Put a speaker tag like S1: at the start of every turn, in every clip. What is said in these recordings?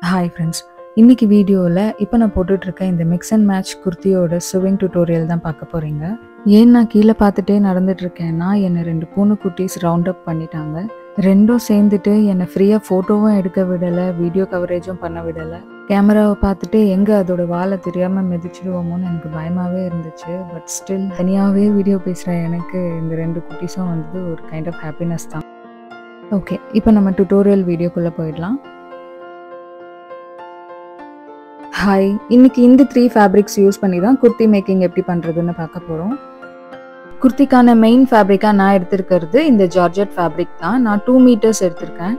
S1: Hi friends, இன்னைக்கு வீடியோவில் இப்போ நான் போட்டுட்ருக்க இந்த மிக்ஸ் அண்ட் மேட்ச் குர்த்தியோட ஸ்விவிங் டியூட்டோரியல் தான் பார்க்க போகிறீங்க. ஏன் நான் கீழே பார்த்துட்டே நடந்துட்டுருக்கேன்னா, என்னை 2 பூனைக்குட்டீஸ் ரவுண்ட் அப் பண்ணிட்டாங்க. ரெண்டும் சேர்ந்துட்டு என்னை ஃப்ரீயாக ஃபோட்டோவும் எடுக்க விடலை, வீடியோ கவரேஜும் பண்ண விடலை. கேமராவை பார்த்துட்டு எங்கே அதோட வாழை தெரியாமல் மிதிச்சிடுவோமோன்னு எனக்கு பயமாகவே இருந்துச்சு. பட் ஸ்டில் தனியாகவே வீடியோ பேசுகிற எனக்கு இந்த 2 குட்டீஸும் வந்து ஒரு கைண்ட் ஆஃப் ஹாப்பினஸ் தான். ஓகே, இப்போ நம்ம டியூட்டோரியல் வீடியோக்குள்ளே போயிடலாம். ஹாய், இன்னைக்கு இந்த 3 ஃபேப்ரிக்ஸ் யூஸ் பண்ணி தான் குர்த்தி மேக்கிங் எப்படி பண்ணுறதுன்னு பார்க்க போகிறோம். குர்த்திக்கான மெயின் ஃபேப்ரிக்காக நான் எடுத்திருக்கிறது இந்த ஜார்ஜெட் ஃபேப்ரிக் தான். நான் 2 மீட்டர்ஸ் எடுத்திருக்கேன்.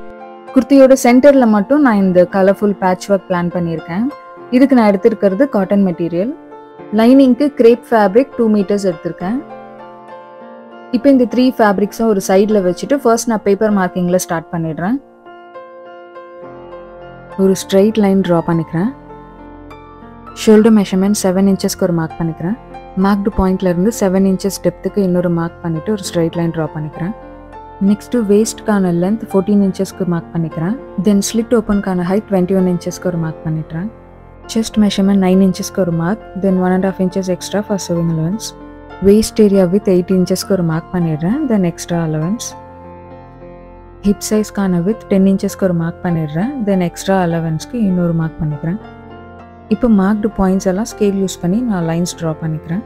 S1: குர்த்தியோட சென்டரில் மட்டும் நான் இந்த கலர்ஃபுல் பேட்ச் ஒர்க் பிளான் பண்ணியிருக்கேன். இதுக்கு நான் எடுத்திருக்கிறது காட்டன் மெட்டீரியல். லைனிங்க்கு கிரேப் ஃபேப்ரிக் 2 மீட்டர்ஸ் எடுத்திருக்கேன். இப்போ இந்த 3 ஃபேப்ரிக்ஸும் ஒரு சைடில் வச்சுட்டு ஃபர்ஸ்ட் நான் பேப்பர் மார்க்கிங்கில் ஸ்டார்ட் பண்ணிடுறேன். ஒரு ஸ்ட்ரெயிட் லைன் ட்ரா பண்ணிக்கிறேன். ஷோல்டர் மெஷர்மெண்ட் 7 இன்ச்சஸ்க்கு ஒரு மார்க் பண்ணிக்கிறேன். மார்க்டு பாயிண்ட்லேருந்து 7 இன்ச்சஸ் டெப்த்துக்கு இன்னொரு மார்க் பண்ணிவிட்டு ஒரு ஸ்ட்ரெயிட் லைன் ட்ரா பண்ணிக்கிறேன். நெக்ஸ்ட்டு வேஸ்ட்கான லென்த் 14 இன்ச்சஸ்க்கு மார்க் பண்ணிக்கிறேன். தென் ஸ்லிட் ஓப்பனுக்கான ஹைட் 21 இன்ச்சஸ்க்கு ஒரு மார்க் பண்ணிடுறேன். செஸ்ட் மெஷர்மெண்ட் 9 இன்ச்சஸ்க்கு ஒரு mark. Then 1.5 inches extra for sewing allowance. Waste area with 8 இன்ச்சஸ்க்கு ஒரு மார்க் பண்ணிடுறேன். தென் எக்ஸ்ட்ரா அலவன்ஸ். ஹிப் சைஸ்க்கான வித் 10 இன்ச்சஸ்க்கு ஒரு மார்க் பண்ணிடுறேன். தென் எக்ஸ்ட்ரா அலவன்ஸ்க்கு இன்னொரு மார்க் பண்ணிக்கிறேன். இப்போ மார்க்டு பாயிண்ட்ஸ் எல்லாம் ஸ்கேல் யூஸ் பண்ணி நான் லைன்ஸ் ட்ரா பண்ணிக்கிறேன்.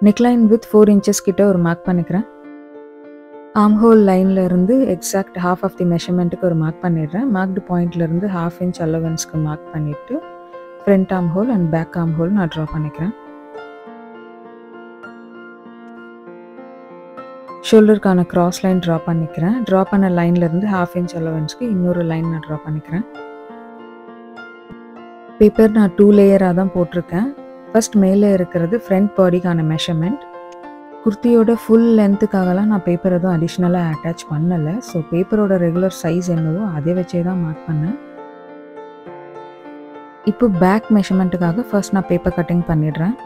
S1: நெக்லைன் வித் 4 இன்ச்சஸ் கிட்ட ஒரு மார்க் பண்ணிக்கிறேன். ஆர்ம் ஹோல் லைன்ல இருந்து எக்ஸாக்ட் ஹாஃப் ஆஃப் தி மெஷர்மெண்ட்டுக்கு ஒரு மார்க் பண்ணிடுறேன். மார்க்டு பாயிண்ட்ல இருந்து 1/2 இன்ச் அலவன்ஸ்க்கு மார்க் பண்ணிட்டு front arm hole and back arm hole நான் ட்ரா பண்ணிக்கிறேன். ஷோல்டருக்கான கிராஸ் லைன் ட்ரா பண்ணிக்கிறேன். ட்ரா பண்ண லைன்லேருந்து 1/2 இன்ச் அலவன்ஸ்க்கு இன்னொரு லைன் நான் ட்ரா பண்ணிக்கிறேன். பேப்பர் நான் 2 லேயராக தான் போட்டிருக்கேன். ஃபர்ஸ்ட் மேலே இருக்கிறது ஃப்ரண்ட் பாடிக்கான மெஷர்மெண்ட். குர்த்தியோட ஃபுல் லென்த்துக்காகலாம் நான் பேப்பர் எதுவும் அடிஷ்னலாக அட்டாச் பண்ணலை. ஸோ பேப்பரோட ரெகுலர் சைஸ் என்னவோ அதை வச்சே தான் மார்க் பண்ணேன். இப்போ பேக் மெஷர்மெண்ட்டுக்காக ஃபர்ஸ்ட் நான் பேப்பர் கட்டிங் பண்ணிடுறேன்.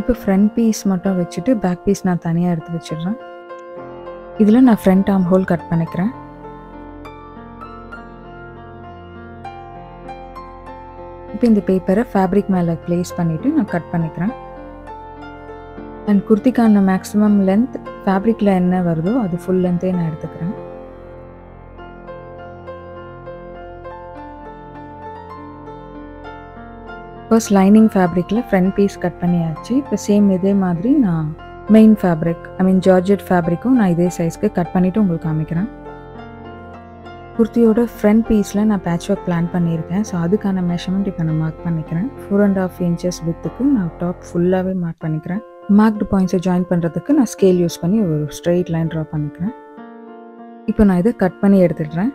S1: இப்போ ஃப்ரண்ட் பீஸ் மட்டும் வச்சுட்டு பேக் பீஸ் நான் தனியாக எடுத்து வச்சிடுறேன். இதில் நான் ஃப்ரண்ட் ஆர்ம் ஹோல் கட் பண்ணிக்கிறேன். இப்போ இந்த பேப்பரை ஃபேப்ரிக் மேலே ப்ளேஸ் பண்ணிவிட்டு நான் கட் பண்ணிக்கிறேன். அண்ட் குர்த்திக்கான மேக்ஸிமம் லென்த் ஃபேப்ரிக்கில் என்ன வருதோ அது ஃபுல் லென்த்தே நான் எடுத்துக்கிறேன். ஃபர்ஸ்ட் லைனிங் ஃபேப்ரிக்கில் ஃப்ரண்ட் பீஸ் கட் பண்ணியாச்சு. இப்போ சேம் இதே மாதிரி நான் மெயின் ஃபேப்ரிக் ஜார்ஜெட் ஃபேப்ரிக்கும் நான் இதே சைஸ்க்கு கட் பண்ணிவிட்டு உங்களுக்கு காமிக்கிறேன். குர்த்தியோட ஃப்ரண்ட் பீஸில் நான் பேட்ச் ஒர்க் பிளான் பண்ணியிருக்கேன். ஸோ அதுக்கான மெஷர்மெண்ட் இப்போ நான் மார்க் பண்ணிக்கிறேன். 4.5 இன்ச்சஸ் வித்துக்கு நான் டாப் ஃபுல்லாகவே மார்க் பண்ணிக்கிறேன். மார்க்டு பாயிண்ட்ஸை ஜாயின் பண்ணுறதுக்கு நான் ஸ்கேல் யூஸ் பண்ணி ஒரு ஸ்ட்ரெயிட் லைன் ட்ரா பண்ணிக்கிறேன். இப்போ நான் இதை கட் பண்ணி எடுத்துடுறேன்.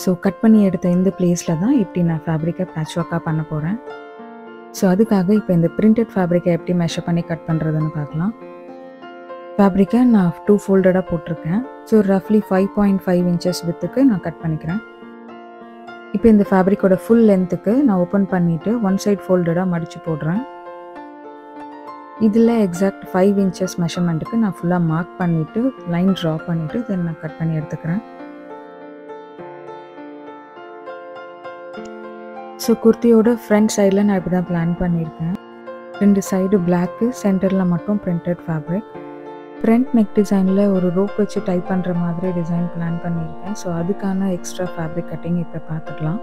S1: ஸோ கட் பண்ணி எடுத்த இந்த பிளேஸில் தான் இப்படி நான் ஃபேப்ரிக்கை பேட்ச் ஒர்க்காக பண்ண போகிறேன். ஸோ அதுக்காக இப்போ இந்த பிரிண்டட் ஃபேப்ரிக்கை எப்படி மெஷர் பண்ணி கட் பண்ணுறதுன்னு பார்க்கலாம். ஃபேப்ரிக்கை நான் 2 ஃபோல்டடாக போட்டிருக்கேன். ஸோ ரஃப்லி 5.5 இன்ச்சஸ் வித்துக்கு நான் கட் பண்ணிக்கிறேன். இப்போ இந்த ஃபேப்ரிக்கோட ஃபுல் லென்த்துக்கு நான் ஓப்பன் பண்ணிவிட்டு 1 சைட் ஃபோல்டடாக மடித்து போடுறேன். இதில் எக்ஸாக்ட் 5 இன்ச்சஸ் மெஷர்மெண்ட்டுக்கு நான் ஃபுல்லாக மார்க் பண்ணிவிட்டு லைன் ட்ரா பண்ணிவிட்டு தென் நான் கட் பண்ணி எடுத்துக்கிறேன். ஸோ குர்த்தியோட ஃப்ரண்ட் சைடில் நான் இப்படி தான் பிளான் பண்ணியிருக்கேன். 2 சைடு பிளாக்கு, சென்டரில் மட்டும் பிரிண்டட் ஃபேப்ரிக். ஃப்ரண்ட் நெக் டிசைனில் ஒரு ரோப் வச்சு டைப் பண்ணுற மாதிரி டிசைன் பிளான் பண்ணியிருக்கேன். ஸோ அதுக்கான எக்ஸ்ட்ரா ஃபேப்ரிக் கட்டிங் இப்போ பார்த்துக்கலாம்.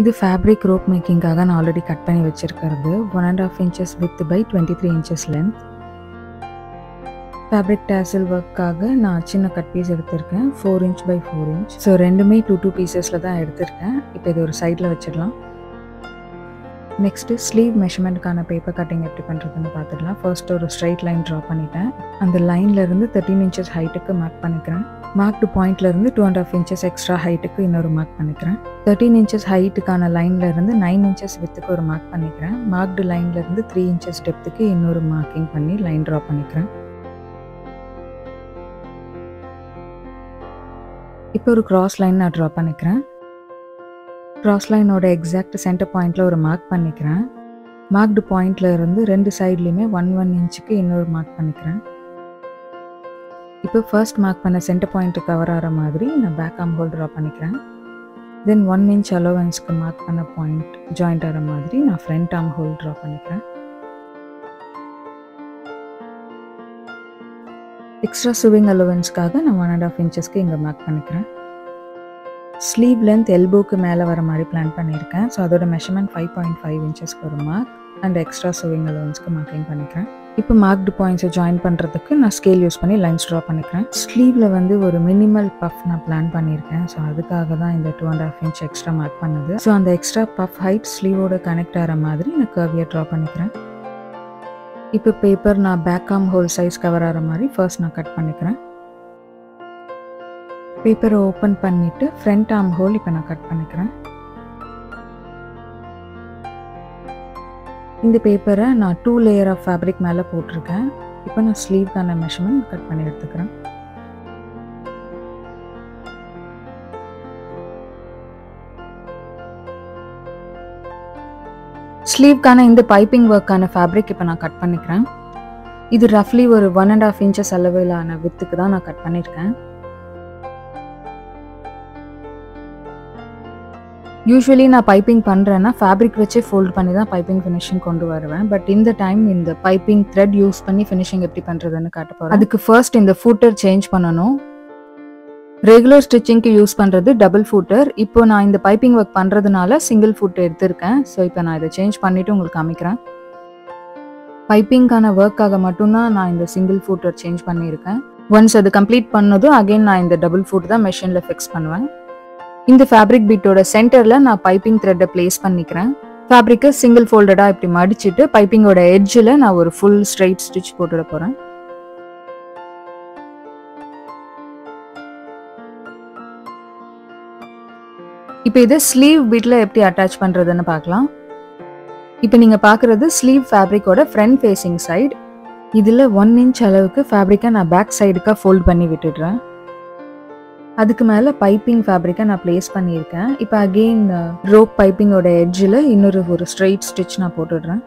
S1: இது ஃபேப்ரிக் ரோப் மேக்கிங்காக நான் ஆல்ரெடி கட் பண்ணி வச்சுருக்கிறது. 1.5 inches with by 23 inches length. Fabric tassel ஒர்க்காக நான் சின்ன கட் பீஸ் எடுத்திருக்கேன். 4 இன்ச் பை 4 இன்ச். ஸோ ரெண்டுமே 2 பீசஸில் தான் எடுத்திருக்கேன். இப்போ இது ஒரு சைடில் வச்சிடலாம். நெக்ஸ்ட்டு ஸ்லீவ் மெஷர்மெண்ட்டுக்கான பேப்பர் கட்டிங் எப்படி பண்ணுறதுன்னு பார்த்துடலாம். ஃபர்ஸ்ட் ஒரு ஸ்ட்ரைட் லைன் ட்ரா பண்ணிட்டேன். அந்த லைன்லேருந்து 13 இன்ச்சஸ் ஹைட்டுக்கு மார்க் பண்ணிக்கிறேன். மார்க்டு பாயிண்ட்லேருந்து 2.5 இன்ச்சஸ் எக்ஸ்ட்ரா ஹைட்டுக்கு இன்னொரு மார்க் பண்ணிக்கிறேன். 13 இன்ச்சஸ் ஹைட்டுக்கான லைன்லேருந்து 9 இன்ச்சஸ் வித்துக்கு ஒரு மார்க் பண்ணிக்கிறேன். மார்க்டு லைன்லேருந்து 3 இன்ச்சஸ் டெப்த்துக்கு இன்னொரு மார்க்கிங் பண்ணி லைன் ட்ரா பண்ணிக்கிறேன். இப்போ ஒரு கிராஸ் லைன் நான் ட்ரா பண்ணிக்கிறேன். கிராஸ் லைனோட எக்ஸாக்ட் சென்டர் பாயிண்டில் ஒரு மார்க் பண்ணிக்கிறேன். மார்க்டு பாயிண்டில் இருந்து 2 சைட்லேயுமே 1 இன்ச்சுக்கு இன்னொரு மார்க் பண்ணிக்கிறேன். இப்போ ஃபர்ஸ்ட் மார்க் பண்ண சென்டர் பாயிண்ட்டு கவர் ஆகிற மாதிரி நான் பேக் ஆர்ம் ஹோல் ட்ரா பண்ணிக்கிறேன். தென் 1 இன்ச் அலோவன்ஸ்க்கு மார்க் பண்ண பாயிண்ட் ஜாயிண்ட் ஆகிற மாதிரி நான் ஃப்ரண்ட் ஆர்ம் ஹோல் ட்ரா பண்ணிக்கிறேன். எக்ஸ்ட்ரா சுவிங் அலோவன்ஸ்க்காக நான் 1.5 இன்ச்சஸ்க்கு இங்கே மார்க் பண்ணிக்கிறேன். ஸ்லீவ் லென்த் எல்போக்கு மேலே வர மாதிரி பிளான் பண்ணியிருக்கேன். ஸோ அதோட மெஷர்மெண்ட் 5.5 இன்ச்சஸ்க்கு ஒரு மார்க் அண்ட் எக்ஸ்ட்ரா சுவிங் அலோவன்ஸ்க்கு மார்க்கிங் பண்ணிக்கிறேன். இப்போ மார்க்டு பாயிண்ட்ஸை ஜாயின் பண்ணுறதுக்கு நான் ஸ்கேல் யூஸ் பண்ணி லைன்ஸ் ட்ரா பண்ணிக்கிறேன். ஸ்லீவில் வந்து ஒரு மினிமல் பஃப் நான் பிளான் பண்ணியிருக்கேன். ஸோ அதுக்காக தான் இந்த 2.5 இன்ச் எக்ஸ்ட்ரா மார்க் பண்ணுது. ஸோ அந்த எக்ஸ்ட்ரா பஃப் ஹைட் ஸ்லீவோட கனெக்ட் ஆகிற மாதிரி நான் கர்வியாக ட்ரா பண்ணிக்கிறேன். இப்போ பேப்பர் நான் back arm whole size cover ஆகிற மாதிரி ஃபர்ஸ்ட் நான் கட் பண்ணிக்கிறேன். பேப்பரை ஓப்பன் பண்ணிவிட்டு ஃப்ரண்ட் ஆர்ம் ஹோல் இப்போ நான் கட் பண்ணிக்கிறேன். இந்த பேப்பரை நான் 2 லேயர் ஆஃப் ஃபேப்ரிக் மேலே போட்டிருக்கேன். இப்போ நான் ஸ்லீவ்க்கான மெஷர்மெண்ட் கட் பண்ணி எடுத்துக்கிறேன். ஸ்லீவ்க்கான இந்த பைப்பிங் ஒர்க்கான ஃபேப்ரிக் இப்போ நான் கட் பண்ணிக்கிறேன். இது ரஃப்லி ஒரு 1.5 இன்ச்சஸ் அளவிலான வித்துக்கு தான் நான் கட் பண்ணியிருக்கேன். யூஸ்வலி நான் பைப்பிங் பண்ணுறேன்னா ஃபேப்ரிக் வச்சே ஃபோல்ட் பண்ணி தான் பைப்பிங் ஃபினிஷிங் கொண்டு வருவேன். பட் இந்த டைம் இந்த பைப்பிங் த்ரெட் யூஸ் பண்ணி ஃபினிஷிங் எப்படி பண்ணுறதுன்னு காட்ட போகிறேன். அதுக்கு ஃபர்ஸ்ட் இந்த ஃபூட்டர் சேஞ்ச் பண்ணணும். ரெகுலர் ஸ்டிச்சிங்க்கு யூஸ் பண்ணுறது டபுள் ஃபூட்டர். இப்போ நான் இந்த பைப்பிங் ஒர்க் பண்ணுறதுனால சிங்கிள் ஃபூட்டர் எடுத்திருக்கேன். ஸோ இப்போ நான் இதை சேஞ்ச் பண்ணிவிட்டு உங்களுக்கு காமிக்கிறேன். பைப்பிங்கான ஒர்க்காக மட்டும்தான் நான் இந்த சிங்கிள் ஃபூட்டர் சேஞ்ச் பண்ணியிருக்கேன். ஒன்ஸ் அது கம்ப்ளீட் பண்ணதும் அகெயின் நான் இந்த டபுள் ஃபூட் தான் மெஷினில் ஃபிக்ஸ் பண்ணுவேன். இந்த ஃபேப்ரிக் பீட்டோட சென்டரில் நான் பைப்பிங் த்ரெட்டை பிளேஸ் பண்ணிக்கிறேன். ஃபேப்ரிக்கை சிங்கிள் ஃபோல்டடாக இப்படி மடிச்சுட்டு பைப்பிங்கோட எட்ஜில் நான் ஒரு ஃபுல் ஸ்ட்ரைட் ஸ்டிச் போட்டுட போகிறேன். இப்போ இதை ஸ்லீவ் பீட்டில் எப்படி அட்டாச் பண்ணுறதுன்னு பார்க்கலாம். இப்போ நீங்கள் பார்க்குறது ஸ்லீவ் ஃபேப்ரிக்கோட ஃப்ரண்ட் ஃபேஸிங் சைடு. இதில் 1 இன்ச் அளவுக்கு ஃபேப்ரிக்கை நான் பேக் சைடுக்காக ஃபோல்ட் பண்ணி விட்டுடுறேன். அதுக்கு மேலே பைப்பிங் ஃபேப்ரிக்கை நான் பிளேஸ் பண்ணியிருக்கேன். இப்போ அகெயின் ரோப் பைப்பிங்கோட எட்ஜில் இன்னொரு ஒரு ஸ்ட்ரெயிட் ஸ்டிச் நான் போட்டுடுறேன்.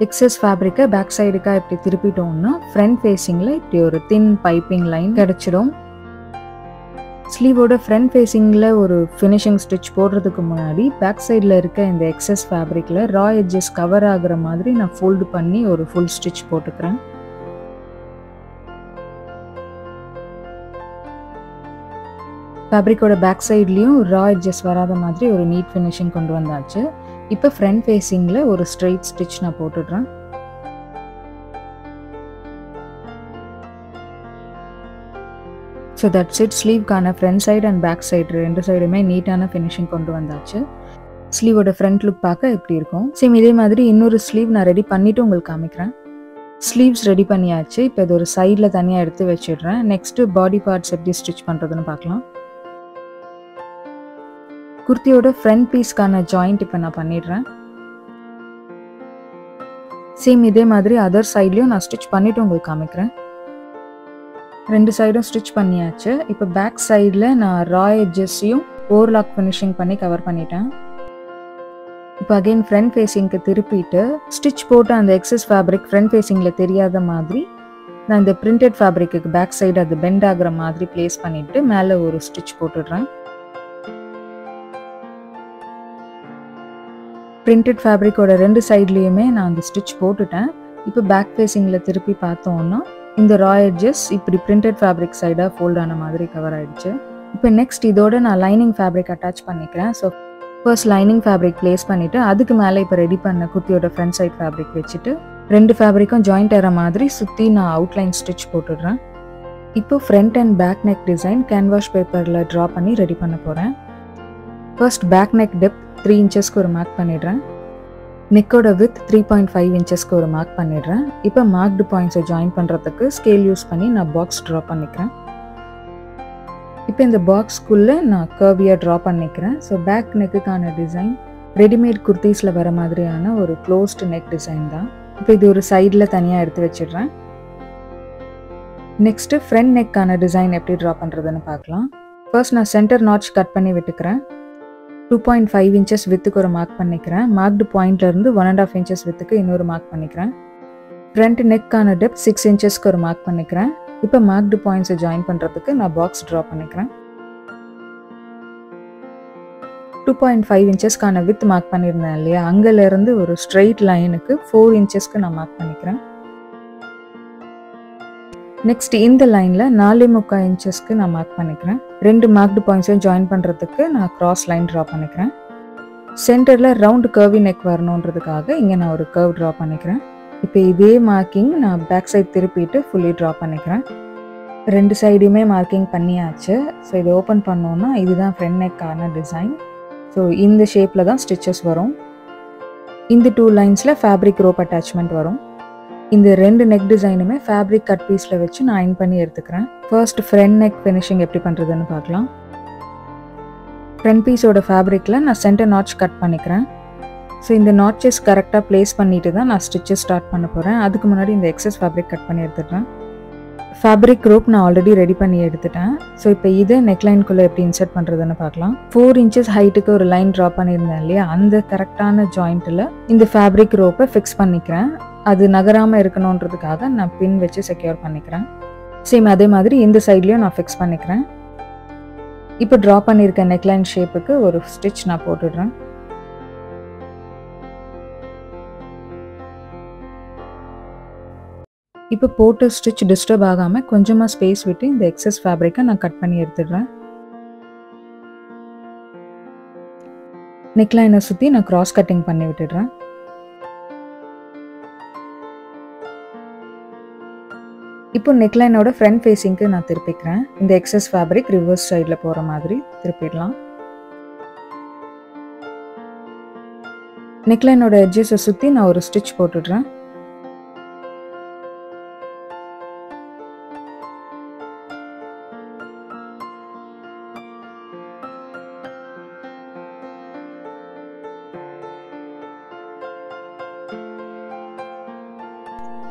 S1: எக்ஸஸ் ஃபேப்ரிக்கை பேக் சைடுக்காக இப்படி திருப்பிட்டோம்னா ஃப்ரண்ட் ஃபேஸிங்கில் இப்படி ஒரு தின் பைப்பிங் லைன் கிடச்சிடும். ஸ்லீவோட ஃப்ரண்ட் ஃபேஸிங்கில் ஒரு ஃபினிஷிங் ஸ்டிச் போடுறதுக்கு முன்னாடி பேக் சைடில் இருக்க இந்த எக்ஸஸ் ஃபேப்ரிக்கில் ரா எட்ஜஸ் கவர் ஆகுற மாதிரி நான் ஃபோல்டு பண்ணி ஒரு ஃபுல் ஸ்டிச் போட்டுக்கிறேன். ஃபேப்ரிக்கோட பேக் சைட்லேயும் ரா எட்ஜஸ் வராத மாதிரி ஒரு நீட் ஃபினிஷிங் கொண்டு வந்தாச்சு. இப்போ ஃப்ரண்ட் ஃபேஸிங்கில் ஒரு ஸ்ட்ரெயிட் ஸ்டிச் நான் போட்டுடுறேன். So that's it. ஸ்லீவ்க்கான front side and back side 2 சைடுமே நீட்டான ஃபினிஷிங் கொண்டு வந்தாச்சு. ஸ்லீவோட ஃப்ரண்ட் லுக் பார்க்க எப்படி இருக்கும். சேம் இதே மாதிரி இன்னொரு ஸ்லீவ் நான் ரெடி பண்ணிவிட்டு உங்களுக்கு காமிக்கிறேன். ஸ்லீவ்ஸ் ரெடி பண்ணியாச்சு. இப்போ இது ஒரு சைடில் தனியாக எடுத்து வச்சிடுறேன். நெக்ஸ்ட்டு பாடி பார்ட்ஸ் எப்படி ஸ்டிச் பண்ணுறதுன்னு பார்க்கலாம். குர்த்தியோட ஃப்ரண்ட் பீஸ்க்கான ஜாயிண்ட் இப்போ நான் பண்ணிடுறேன். சேம் இதே மாதிரி அதர் சைட்லேயும் நான் ஸ்டிச் பண்ணிவிட்டு உங்களுக்கு காமிக்கிறேன். 2 சைடும் ஸ்டிச் பண்ணியாச்சு. இப்போ பேக் சைடில் நான் ரா எட்ஜஸையும் ஓவர்லாக் ஃபினிஷிங் பண்ணி கவர் பண்ணிட்டேன். இப்போ அகெயின் ஃப்ரண்ட் ஃபேஸிங்க்கு திருப்பிட்டு ஸ்டிச் போட்டு அந்த எக்ஸஸ் ஃபேப்ரிக் ஃப்ரண்ட் ஃபேஸிங்கில் தெரியாத மாதிரி நான் இந்த பிரிண்டட் ஃபேப்ரிக்கு பேக் சைடு அது பெண்ட் ஆகுற மாதிரி பிளேஸ் பண்ணிவிட்டு மேலே ஒரு ஸ்டிச் போட்டுடுறேன். பிரிண்டட் ஃபேப்ரிக்கோட 2 சைட்லேயுமே நான் அந்த ஸ்டிச் போட்டுட்டேன். இப்போ பேக் ஃபேஸிங்கில் திருப்பி பார்த்தோன்னா இந்த ரா எட்ஜஸ் இப்படி பிரிண்டட் ஃபேப்ரிக் சைடாக ஃபோல்ட் ஆன மாதிரி கவர் ஆகிடுச்சு. இப்போ நெக்ஸ்ட் இதோட நான் லைனிங் ஃபேப்ரிக் அட்டாச் பண்ணிக்கிறேன். So first lining fabric place பண்ணிவிட்டு அதுக்கு மேலே இப்போ ரெடி பண்ண குர்த்தியோட ஃப்ரண்ட் சைட் ஃபேப்ரிக் வச்சுட்டு 2 ஃபேப்ரிக்கும் ஜாயிண்ட் ஆகிற மாதிரி சுற்றி நான் அவுட்லைன் ஸ்டிச் போட்டுடுறேன். இப்போ front and back neck design canvas பேப்பரில் ட்ரா பண்ணி ரெடி பண்ண போகிறேன். ஃபர்ஸ்ட் பேக் நெக் டெப்த் 3 இன்ச்சஸ்க்கு ஒரு மார்க் பண்ணிடுறேன். நெக்கோட வித் 3.5 இன்ச்சஸ்க்கு ஒரு மார்க் பண்ணிடுறேன். இப்போ மார்க்டு பாயிண்ட்ஸை ஜாயின் பண்ணுறதுக்கு ஸ்கேல் யூஸ் பண்ணி நான் பாக்ஸ் ட்ரா பண்ணிக்கிறேன். இப்போ இந்த பாக்ஸ்க்குள்ளே நான் கர்வியாக ட்ரா பண்ணிக்கிறேன். ஸோ பேக் நெக்குக்கான டிசைன் ரெடிமேட் குர்த்திஸில் வர மாதிரியான ஒரு க்ளோஸ்டு நெக் டிசைன் தான். இப்போ இது ஒரு சைடில் தனியாக எடுத்து வச்சிடுறேன். நெக்ஸ்ட்டு ஃப்ரண்ட் நெக்கான டிசைன் எப்படி ட்ரா பண்ணுறதுன்னு பார்க்கலாம். ஃபர்ஸ்ட் நான் சென்டர் நாட்ச் கட் பண்ணி விட்டுக்கிறேன். 2.5 இன்ச்சஸ் வித்துக்கு ஒரு மார்க் பண்ணிக்கிறேன். மார்க்டு பாயிண்ட்லேருந்து 1.5 இன்ச்சஸ் வித்துக்கு இன்னொரு மார்க் பண்ணிக்கிறேன். ஃப்ரண்ட் நெக்கான டெப்த் 6 இன்ச்சஸ்க்கு ஒரு மார்க் பண்ணிக்கிறேன். இப்போ மார்க்டு பாயிண்ட்ஸை ஜாயின் பண்ணுறதுக்கு நான் பாக்ஸ் ட்ரா பண்ணிக்கிறேன். 2.5 இன்ச்சஸ்க்கான வித் மார்க் பண்ணியிருந்தேன் இல்லையா, அங்கேருந்து ஒரு ஸ்ட்ரெயிட் லைனுக்கு 4 இன்ச்சஸ்க்கு நான் மார்க் பண்ணிக்கிறேன். நெக்ஸ்ட் இந்த லைனில் 4.25 இன்ச்சஸ்க்கு நான் மார்க் பண்ணிக்கிறேன். 2 மார்க்டு பாயிண்ட்ஸையும் ஜாயின் பண்ணுறதுக்கு நான் கிராஸ் லைன் ட்ரா பண்ணிக்கிறேன். சென்டரில் ரவுண்டு கர்வி நெக் வரணுன்றதுக்காக இங்கே நான் ஒரு கர்வ் ட்ரா பண்ணிக்கிறேன். இப்போ இதே மார்க்கிங் நான் பேக் சைட் திருப்பிட்டு ஃபுல்லி ட்ரா பண்ணிக்கிறேன். 2 சைடுமே மார்க்கிங் பண்ணியாச்சு. ஸோ இதை ஓப்பன் பண்ணோன்னா இதுதான் ஃப்ரண்ட் நெக்கான டிசைன். ஸோ இந்த ஷேப்பில் தான் ஸ்டிச்சஸ் வரும். இந்த 2 லைன்ஸில் ஃபேப்ரிக் ரோப் அட்டாச்மெண்ட் வரும். இந்த 2 நெக் டிசைனுமே ஃபேப்ரிக் கட் பீஸில் வச்சு நான் அயன் பண்ணி எடுத்துக்கிறேன். ஃபர்ஸ்ட் ஃப்ரண்ட் நெக் ஃபினிஷிங் எப்படி பண்ணுறதுன்னு பார்க்கலாம். ஃப்ரண்ட் பீஸோட ஃபேப்ரிக்கில் நான் சென்டர் நாட்ச் கட் பண்ணிக்கிறேன். ஸோ இந்த நாட்சஸ் கரெக்டாக ப்ளேஸ் பண்ணிட்டு தான் நான் ஸ்டிச்சஸ் ஸ்டார்ட் பண்ண போகிறேன். அதுக்கு முன்னாடி இந்த எக்ஸஸ் ஃபேப்ரிக் கட் பண்ணி எடுத்துட்டேன். ஃபேப்ரிக் ரோப் நான் ஆல்ரெடி ரெடி பண்ணி எடுத்துட்டேன். ஸோ இப்போ இதை நெக்லைனுக்குள்ளே எப்படி இன்சர்ட் பண்ணுறதுன்னு பார்க்கலாம். 4 இன்ச்சஸ் ஹைட்டுக்கு ஒரு லைன் ட்ரா பண்ணியிருந்தேன் இல்லையா, அந்த கரெக்டான ஜாயிண்ட்டில் இந்த ஃபேப்ரிக் ரோப்பை ஃபிக்ஸ் பண்ணிக்கிறேன். அது நகராமல் இருக்கணுன்றதுக்காக நான் பின் வச்சு செக்யூர் பண்ணிக்கிறேன். சேம் அதே மாதிரி இந்த சைட்லேயும் நான் ஃபிக்ஸ் பண்ணிக்கிறேன். இப்போ ட்ரா பண்ணியிருக்க நெக்லைன் ஷேப்புக்கு ஒரு ஸ்டிச் நான் போட்டுடுறேன். இப்போ போட்டு ஸ்டிச் டிஸ்டர்ப் ஆகாமல் கொஞ்சமாக ஸ்பேஸ் விட்டு இந்த எக்ஸஸ் ஃபேப்ரிக்கை நான் கட் பண்ணி எடுத்துடுறேன். நெக்லைனை சுற்றி நான் கிராஸ் கட்டிங் பண்ணி விட்டுடுறேன். இப்போ நெக்லைனோட ஃப்ரண்ட் ஃபேஸிங்க்கு நான் திருப்பிக்கிறேன். இந்த எக்ஸஸ் ஃபேப்ரிக் ரிவர்ஸ் சைடில் போகிற மாதிரி திருப்பிடலாம். நெக்லைனோட எட்ஜஸை சுற்றி நான் ஒரு ஸ்டிச் போட்டுடுறேன்.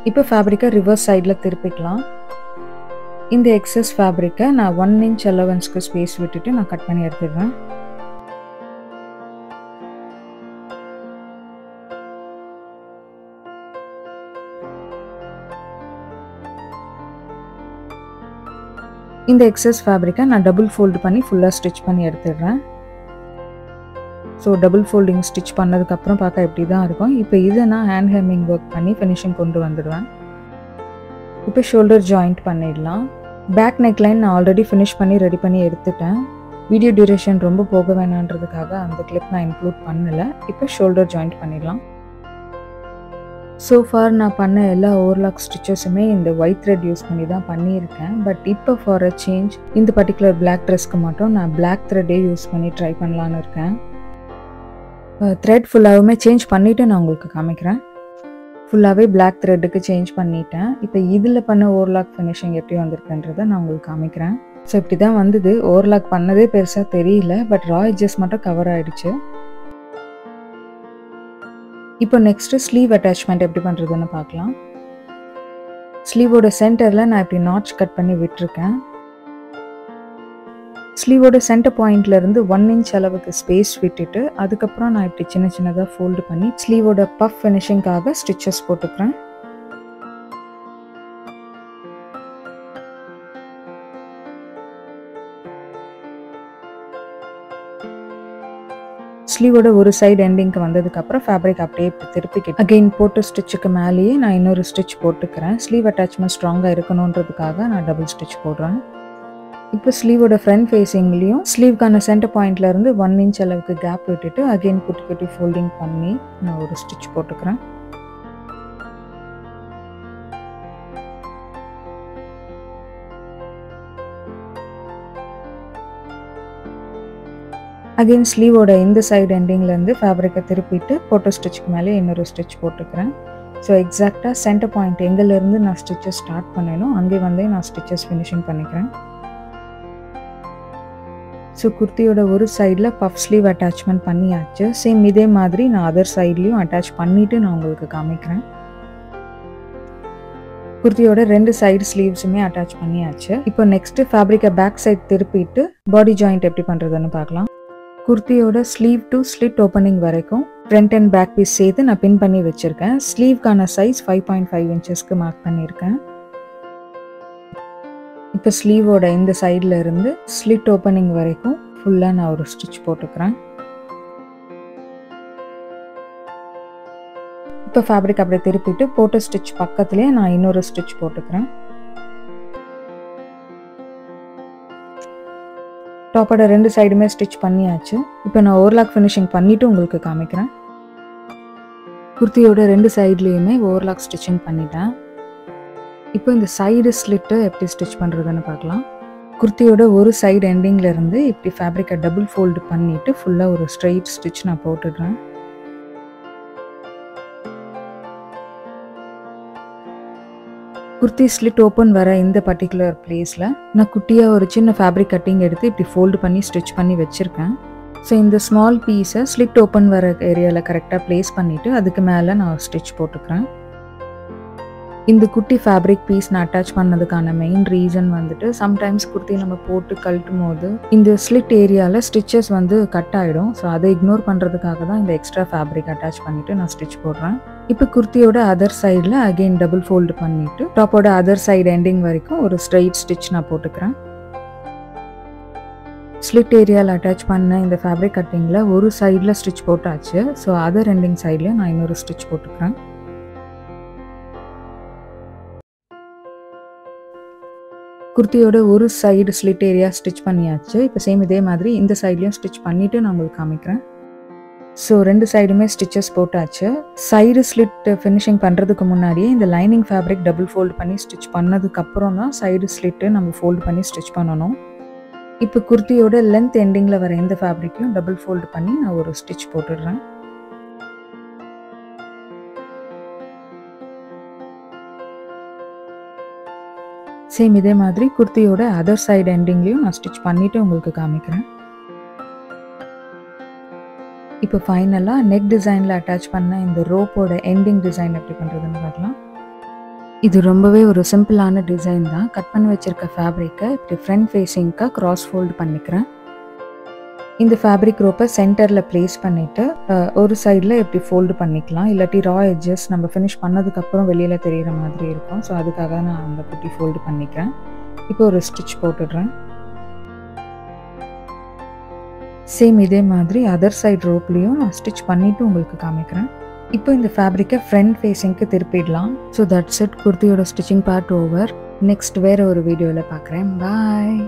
S1: இப்போ ஃபேப்ரிக்கை ரிவர்ஸ் சைடில் திருப்பிக்கலாம். இந்த எக்ஸஸ் ஃபேப்ரிக்கை நான் 1 இன்ச் அலவன்ஸ்க்கு ஸ்பேஸ் விட்டுட்டு நான் கட் பண்ணி எடுத்துடுறேன். இந்த எக்ஸஸ் ஃபேப்ரிக்கை நான் டபுள் ஃபோல்டு பண்ணி ஃபுல்லாக ஸ்டிச் பண்ணி எடுத்துடுறேன். ஸோ டபுள் ஃபோல்டிங் ஸ்டிச் பண்ணதுக்கப்புறம் பார்க்க இப்படி தான் இருக்கும். இப்போ இதை நான் ஹேண்ட் ஹெம்மிங் ஒர்க் பண்ணி ஃபினிஷிங் கொண்டு வந்துடுவேன். இப்போ ஷோல்டர் ஜாயிண்ட் பண்ணிடலாம். பேக் நெக்லைன் நான் ஆல்ரெடி ஃபினிஷ் பண்ணி ரெடி பண்ணி எடுத்துட்டேன். வீடியோ டியூரேஷன் ரொம்ப போக வேணான்றதுக்காக அந்த கிளிப் நான் இன்க்ளூட் பண்ணலை. இப்போ ஷோல்டர் ஜாயிண்ட் பண்ணிடலாம். ஸோ ஃபார் நான் பண்ண எல்லா ஓவர்லாக் ஸ்டிச்சஸுமே இந்த ஒயிட் த்ரெட் யூஸ் பண்ணி தான் பண்ணியிருக்கேன். பட் இப்போ ஃபார் அ சேஞ்ச் இந்த பர்டிகுலர் பிளாக் ட்ரெஸ்க்கு மட்டும் நான் பிளாக் த்ரெட்டே யூஸ் பண்ணி ட்ரை பண்ணலான்னு இருக்கேன். த்ரெட் ஃபுல்லாகவுமே சேஞ்ச் பண்ணிவிட்டு நான் உங்களுக்கு காமிக்கிறேன். ஃபுல்லாகவே பிளாக் த்ரெட்டுக்கு சேஞ்ச் பண்ணிட்டேன். இப்போ இதில் பண்ண ஓவர்லாக் ஃபினிஷிங் எப்படி வந்திருக்குன்றதை நான் உங்களுக்கு காமிக்கிறேன். ஸோ இப்படி தான் வந்தது. ஓவர்லாக் பண்ணதே பெருசாக தெரியல, பட் ரா எட்ஜஸ் மட்டும் கவர் ஆகிடுச்சு. இப்போ நெக்ஸ்ட்டு ஸ்லீவ் அட்டாச்மெண்ட் எப்படி பண்ணுறதுன்னு பார்க்கலாம். ஸ்லீவோட சென்டரில் நான் இப்படி நாட்ச் கட் பண்ணி விட்டுருக்கேன். ஸ்லீவோட சென்டர் பாயிண்ட்லேருந்து 1 இன்ச் அளவுக்கு ஸ்பேஸ் விட்டுட்டு அதுக்கப்புறம் நான் இப்படி சின்ன சின்னதாக ஃபோல்டு பண்ணி ஸ்லீவோட பஃப் ஃபினிஷிங்காக ஸ்டிச்சஸ் போட்டுக்கிறேன். ஸ்லீவோட ஒரு சைடு எண்டிங்க்கு வந்ததுக்கப்புறம் ஃபேப்ரிக் அப்படியே திருப்பிக்கிட்டு அகெயின் போட்டு ஸ்டிச்சுக்கு மேலேயே நான் இன்னொரு ஸ்டிச் போட்டுக்கிறேன். ஸ்லீவ் அட்டாச்மெண்ட் ஸ்ட்ராங்காக இருக்கணுன்றதுக்காக நான் டபுள் ஸ்டிச் போடுறேன். இப்போ ஸ்லீவோட ஃப்ரண்ட் ஃபேஸிங்லேயும் ஸ்லீவ்க்கான சென்டர் பாயிண்ட்லேருந்து 1 இன்ச் அளவுக்கு கேப் விட்டுட்டு அகெயின் குட்டி குட்டி ஃபோல்டிங் பண்ணி நான் ஒரு ஸ்டிச் போட்டுக்கிறேன். அகெயின் ஸ்லீவோட இந்த சைடு எண்டிங்லேருந்து ஃபேப்ரிக்கை திருப்பிட்டு போட்டோ ஸ்டிச்சுக்கு மேலே இன்னொரு ஸ்டிச் போட்டுக்கிறேன். ஸோ எக்ஸாக்டாக சென்டர் பாயிண்ட் எங்கேருந்து நான் ஸ்டிச்சஸ் ஸ்டார்ட் பண்ணேனோ அங்கே வந்து நான் ஸ்டிச்சஸ் ஃபினிஷிங் பண்ணிக்கிறேன். ஸோ குர்த்தியோட ஒரு சைடில் பஃப் ஸ்லீவ் அட்டாச்மெண்ட் பண்ணியாச்சு. சேம் இதே மாதிரி நான் அதர் சைட்லேயும் அட்டாச் பண்ணிவிட்டு நான் உங்களுக்கு காமிக்கிறேன். குர்த்தியோட 2 சைடு ஸ்லீவ்ஸுமே அட்டாச் பண்ணியாச்சு. இப்போ நெக்ஸ்ட் ஃபேப்ரிக்கை பேக் சைட் திருப்பிட்டு பாடி ஜாயிண்ட் எப்படி பண்றதுன்னு பார்க்கலாம். குர்த்தியோட ஸ்லீவ் டு ஸ்லிட் ஓப்பனிங் வரைக்கும் ஃப்ரண்ட் அண்ட் பேக் பீஸ் சேர்த்து நான் பின் பண்ணி வச்சிருக்கேன். ஸ்லீவ்க்கான சைஸ் 5.5 இன்ச்சஸ்க்கு மார்க் பண்ணியிருக்கேன். இப்போ ஸ்லீவோட இந்த சைடில் இருந்து ஸ்லிட் ஓப்பனிங் வரைக்கும் ஃபுல்லாக நான் ஒரு ஸ்டிச் போட்டுக்கிறேன். இப்போ ஃபேப்ரிக் அப்படியே திருப்பிட்டு போட்ட ஸ்டிச் பக்கத்துலேயே நான் இன்னொரு ஸ்டிச் போட்டுக்கிறேன். டாப்போட 2 சைடுமே ஸ்டிச் பண்ணியாச்சு. இப்போ நான் ஓவர்லாக் ஃபினிஷிங் பண்ணிவிட்டு உங்களுக்கு காமிக்கிறேன். குர்த்தியோட 2 சைட்லேயுமே ஓவர்லாக் ஸ்டிச்சிங் பண்ணிட்டேன். இப்போ இந்த சைடு ஸ்லிட்டை எப்படி ஸ்டிச் பண்ணுறதுன்னு பார்க்கலாம். குர்த்தியோட ஒரு சைடு எண்டிங்லேருந்து இப்படி ஃபேப்ரிக்கை டபுள் ஃபோல்டு பண்ணிவிட்டு ஃபுல்லாக ஒரு ஸ்ட்ரெயிட் ஸ்டிச் நான் போட்டுடுறேன். குர்த்தி ஸ்லிட் ஓப்பன் வர இந்த பர்டிகுலர் பிளேஸில் நான் குட்டியாக ஒரு சின்ன ஃபேப்ரிக் கட்டிங் எடுத்து இப்படி ஃபோல்டு பண்ணி ஸ்டிச் பண்ணி வச்சுருக்கேன். ஸோ இந்த ஸ்மால் பீஸை ஸ்லிட் ஓப்பன் வர ஏரியாவில் கரெக்டாக ப்ளேஸ் பண்ணிவிட்டு அதுக்கு மேலே நான் ஸ்டிச் போட்டுக்கிறேன். இந்த குட்டி ஃபேப்ரிக் பீஸ் நான் அட்டாச் பண்ணதுக்கான மெயின் ரீசன் வந்துட்டு சம்டைம்ஸ் குர்த்தி நம்ம போட்டு கழட்டும் போது இந்த ஸ்லிட் ஏரியாவில் ஸ்டிச்சஸ் வந்து கட் ஆகிடும். ஸோ அதை இக்னோர் பண்ணுறதுக்காக தான் இந்த எக்ஸ்ட்ரா ஃபேப்ரிக் அட்டாச் பண்ணிவிட்டு நான் ஸ்டிச் போடுறேன். இப்போ குர்த்தியோட அதர் சைடில் அகெயின் டபுள் ஃபோல்டு பண்ணிவிட்டு டாப்போட அதர் சைடு எண்டிங் வரைக்கும் ஒரு ஸ்ட்ரெயிட் ஸ்டிச் நான் போட்டுக்கிறேன். ஸ்லிட் ஏரியாவில் அட்டாச் பண்ண இந்த ஃபேப்ரிக் கட்டிங்கில் ஒரு சைடில் ஸ்டிச் போட்டாச்சு. ஸோ அதர் எண்டிங் சைடில் நான் இன்னொரு ஸ்டிச் போட்டுக்கிறேன். குர்த்தியோட ஒரு சைடு ஸ்லிட் ஏரியா ஸ்டிச் பண்ணியாச்சு. இப்போ சேம் இதே மாதிரி இந்த சைட்லேயும் ஸ்டிச் பண்ணிவிட்டு நான் உங்களுக்கு காமிக்கிறேன். ஸோ 2 சைடுமே ஸ்டிச்சஸ் போட்டாச்சு. சைடு ஸ்லிட் ஃபினிஷிங் பண்ணுறதுக்கு முன்னாடியே இந்த லைனிங் ஃபேப்ரிக் டபுள் ஃபோல்டு பண்ணி ஸ்டிச் பண்ணதுக்கப்புறம் தான் சைடு ஸ்லிட்டு நம்ம ஃபோல்டு பண்ணி ஸ்டிச் பண்ணணும். இப்போ குர்த்தியோட லென்த் எண்டிங்கில் வர இந்த ஃபேப்ரிக்கையும் டபுள் ஃபோல்டு பண்ணி நான் ஒரு ஸ்டிச் போட்டுடுறேன். சேம் இதே மாதிரி குர்த்தியோட அதர் சைடு எண்டிங்லேயும் நான் ஸ்டிச் பண்ணிவிட்டு உங்களுக்கு காமிக்கிறேன். இப்போ ஃபைனலாக நெக் டிசைனில் அட்டாச் பண்ண இந்த ரோப்போட எண்டிங் டிசைன் எப்படி பண்ணுறதுன்னு பார்க்கலாம். இது ரொம்பவே ஒரு சிம்பிளான டிசைன் தான். கட் பண்ணி வச்சுருக்க ஃபேப்ரிக்கை இப்படி ஃப்ரண்ட் ஃபேஸிங்காக க்ராஸ் ஃபோல்டு பண்ணிக்கிறேன். இந்த ஃபேப்ரிக் ரோப்பை சென்டரில் ப்ளேஸ் பண்ணிவிட்டு ஒரு சைடில் எப்படி ஃபோல்டு பண்ணிக்கலாம். இல்லாட்டி ரா எட்ஜஸ் நம்ம ஃபினிஷ் பண்ணதுக்கப்புறம் வெளியில் தெரிகிற மாதிரி இருக்கும். ஸோ அதுக்காக நான் அந்த குட்டி ஃபோல்டு பண்ணிக்கிறேன். இப்போ ஒரு ஸ்டிச் போட்டுடுறேன். சேம் இதே மாதிரி அதர் சைடு ரோப்லேயும் நான் ஸ்டிச் பண்ணிவிட்டு உங்களுக்கு காமிக்கிறேன். இப்போ இந்த ஃபேப்ரிக்கை ஃப்ரண்ட் ஃபேஸிங்க்கு திருப்பிடலாம். So that's it. குர்த்தியோட ஸ்டிச்சிங் பார்ட் ஓவர். நெக்ஸ்ட் வேறு ஒரு வீடியோவில் பார்க்குறேன். பாய்.